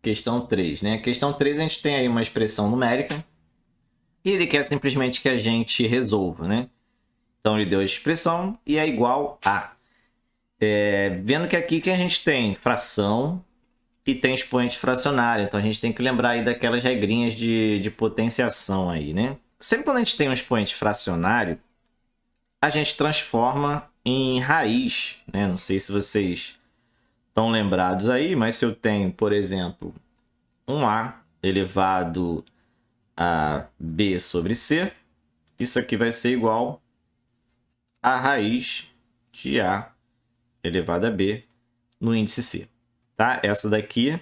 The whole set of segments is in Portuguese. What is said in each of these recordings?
questão 3, né? Questão 3 a gente tem aí uma expressão numérica e ele quer simplesmente que a gente resolva, né? Então ele deu a expressão e é igual a. Vendo que aqui que a gente tem fração e tem expoente fracionário, então a gente tem que lembrar aí daquelas regrinhas de potenciação aí, né? Sempre quando a gente tem um expoente fracionário, a gente transforma em raiz, né? Não sei se vocês estão lembrados aí, mas se eu tenho, por exemplo, um A elevado a B sobre C, isso aqui vai ser igual a raiz de A elevado a B no índice C. Tá? Essa daqui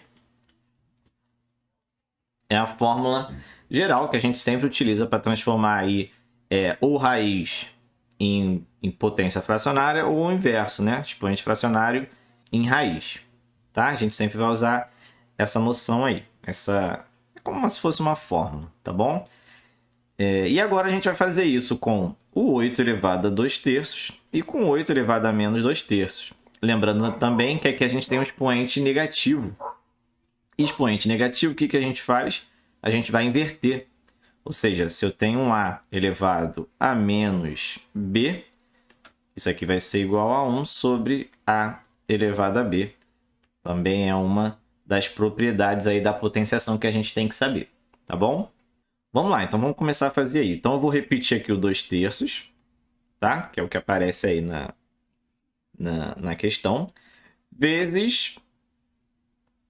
é a fórmula geral que a gente sempre utiliza para transformar aí ou raiz em potência fracionária ou o inverso, né? Expoente fracionário em raiz. Tá? A gente sempre vai usar essa noção aí. Essa é como se fosse uma fórmula, tá bom? E agora a gente vai fazer isso com o 8 elevado a 2 terços e com o 8 elevado a menos 2 terços. Lembrando também que aqui a gente tem um expoente negativo. Expoente negativo, o que a gente faz? A gente vai inverter. Ou seja, se eu tenho um A elevado a menos B, isso aqui vai ser igual a 1 sobre A elevado a B. Também é uma das propriedades aí da potenciação que a gente tem que saber, tá bom? Vamos lá, então vamos começar a fazer aí. Então eu vou repetir aqui o 2 terços, tá? Que é o que aparece aí na questão, vezes...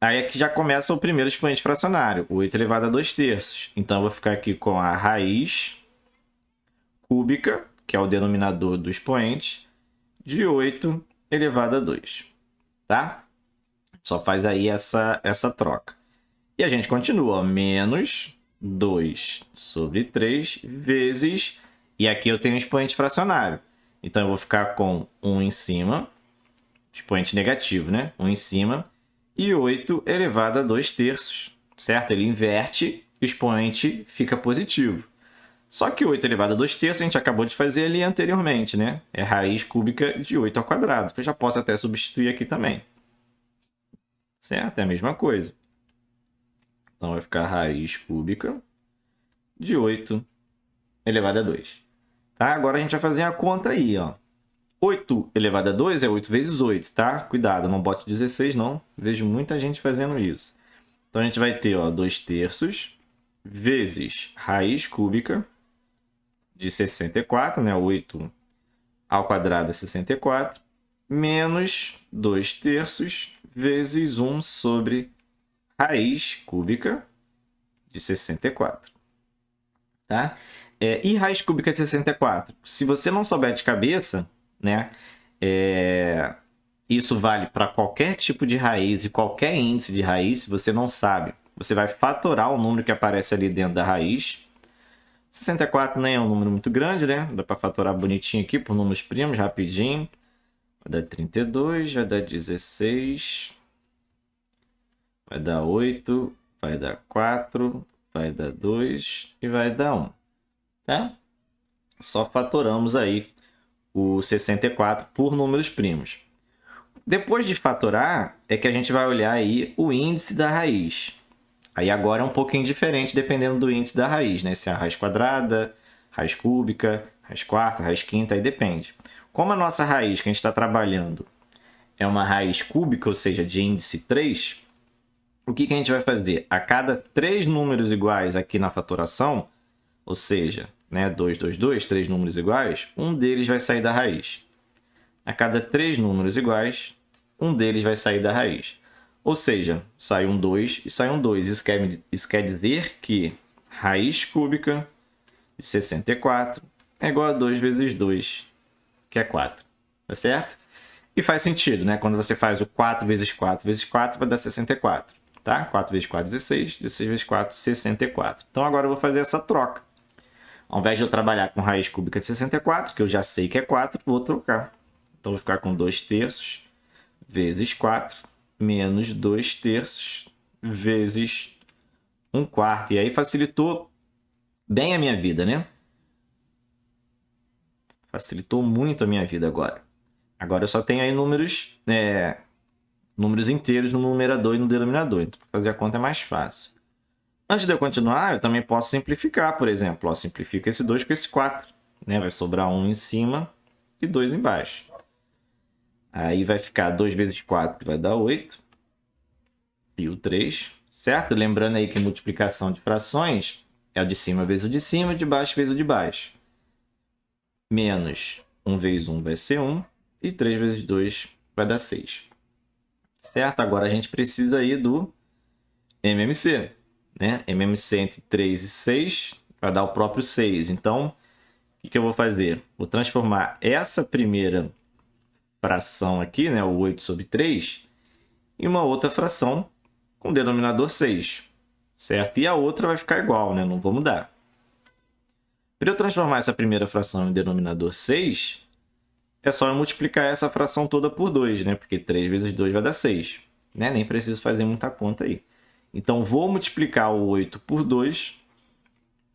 Aí aqui já começa o primeiro expoente fracionário, 8 elevado a 2 terços. Então eu vou ficar aqui com a raiz cúbica, que é o denominador do expoente, de 8 elevado a 2, tá? Só faz aí essa troca. E a gente continua, menos 2 sobre 3 vezes... E aqui eu tenho um expoente fracionário. Então eu vou ficar com 1 em cima, expoente negativo, né? 1 em cima, e 8 elevado a 2 terços, certo? Ele inverte e o expoente fica positivo. Só que 8 elevado a 2 terços a gente acabou de fazer ali anteriormente, né? É raiz cúbica de 8 ao quadrado, que eu já posso até substituir aqui também. Certo? É a mesma coisa. Então vai ficar raiz cúbica de 8 elevado a 2. Tá? Agora a gente vai fazer a conta aí, ó. 8 elevado a 2 é 8 vezes 8, tá? Cuidado, não bote 16 não. Vejo muita gente fazendo isso. Então a gente vai ter, ó, 2 terços vezes raiz cúbica de 64, né? 8 ao quadrado é 64, menos 2 terços vezes 1 sobre raiz cúbica de 64. Tá? E raiz cúbica de 64? Se você não souber de cabeça, né? Isso vale para qualquer tipo de raiz e qualquer índice de raiz. Se você não sabe, você vai fatorar o número que aparece ali dentro da raiz. 64 nem é um número muito grande, né? Dá para fatorar bonitinho aqui por números primos, rapidinho. Vai dar 32, vai dar 16, vai dar 8, vai dar 4, vai dar 2 e vai dar 1. Tá? Só fatoramos aí o 64 por números primos. Depois de fatorar, é que a gente vai olhar aí o índice da raiz. Aí agora é um pouquinho diferente dependendo do índice da raiz, né? Se é a raiz quadrada, raiz cúbica, raiz quarta, raiz quinta, aí depende. Como a nossa raiz que a gente está trabalhando é uma raiz cúbica, ou seja, de índice 3, o que a gente vai fazer? A cada 3 números iguais aqui na fatoração, ou seja, né, 2, 2, 2, 3 números iguais, um deles vai sair da raiz. A cada 3 números iguais, um deles vai sair da raiz. Ou seja, sai um 2 e sai um 2. Isso quer dizer que raiz cúbica de 64 é igual a 2 vezes 2, que é 4. Tá certo? E faz sentido, né? Quando você faz o 4 vezes 4 vezes 4, vai dar 64. Tá? 4 vezes 4, 16. 16 vezes 4, 64. Então agora eu vou fazer essa troca. Ao invés de eu trabalhar com raiz cúbica de 64, que eu já sei que é 4, vou trocar. Então vou ficar com 2 terços vezes 4 menos 2 terços vezes 1 quarto. E aí facilitou bem a minha vida, né? Facilitou muito a minha vida agora. Agora eu só tenho aí números números inteiros no numerador e no denominador. Então, para fazer a conta é mais fácil. Antes de eu continuar, eu também posso simplificar, por exemplo. Ó, simplifica esse 2 com esse 4. Né? Vai sobrar 1 em cima e 2 embaixo. Aí vai ficar 2 vezes 4, que vai dar 8. E o 3, certo? Lembrando aí que multiplicação de frações é o de cima vezes o de cima, o de baixo vezes o de baixo. Menos 1 vezes 1 vai ser 1. E 3 vezes 2 vai dar 6. Certo? Agora a gente precisa aí do MMC. Né? MMC entre 3 e 6 vai dar o próprio 6. Então, o que eu vou fazer? Vou transformar essa primeira fração aqui, né, o 8 sobre 3, em uma outra fração com denominador 6. Certo? E a outra vai ficar igual, né? Não vou mudar. Para eu transformar essa primeira fração em denominador 6, é só eu multiplicar essa fração toda por 2, né? Porque 3 vezes 2 vai dar 6. Né? Nem preciso fazer muita conta aí. Então, vou multiplicar o 8 por 2,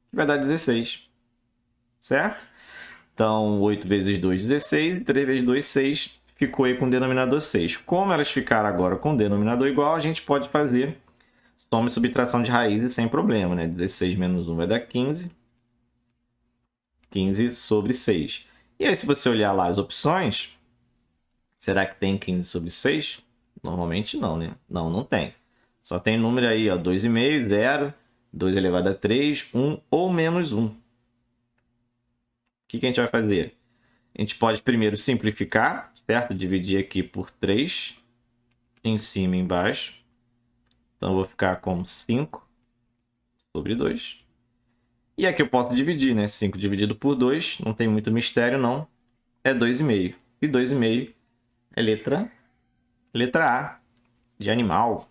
que vai dar 16. Certo? Então, 8 vezes 2, 16. E 3 vezes 2, 6. Ficou aí com o denominador 6. Como elas ficaram agora com o denominador igual, a gente pode fazer soma e subtração de raízes sem problema. Né? 16 menos 1 vai dar 15. 15 sobre 6. E aí, se você olhar lá as opções, será que tem 15 sobre 6? Normalmente não, né? Não, não tem. Só tem número aí, ó, 2,5, 0, 2 elevado a 3, 1 ou menos 1. O que a gente vai fazer? A gente pode primeiro simplificar, certo? Dividir aqui por 3, em cima e embaixo. Então, eu vou ficar com 5 sobre 2. E aqui eu posso dividir, né? 5 dividido por 2, não tem muito mistério, não. É 2,5. E 2,5 é letra A, de animal.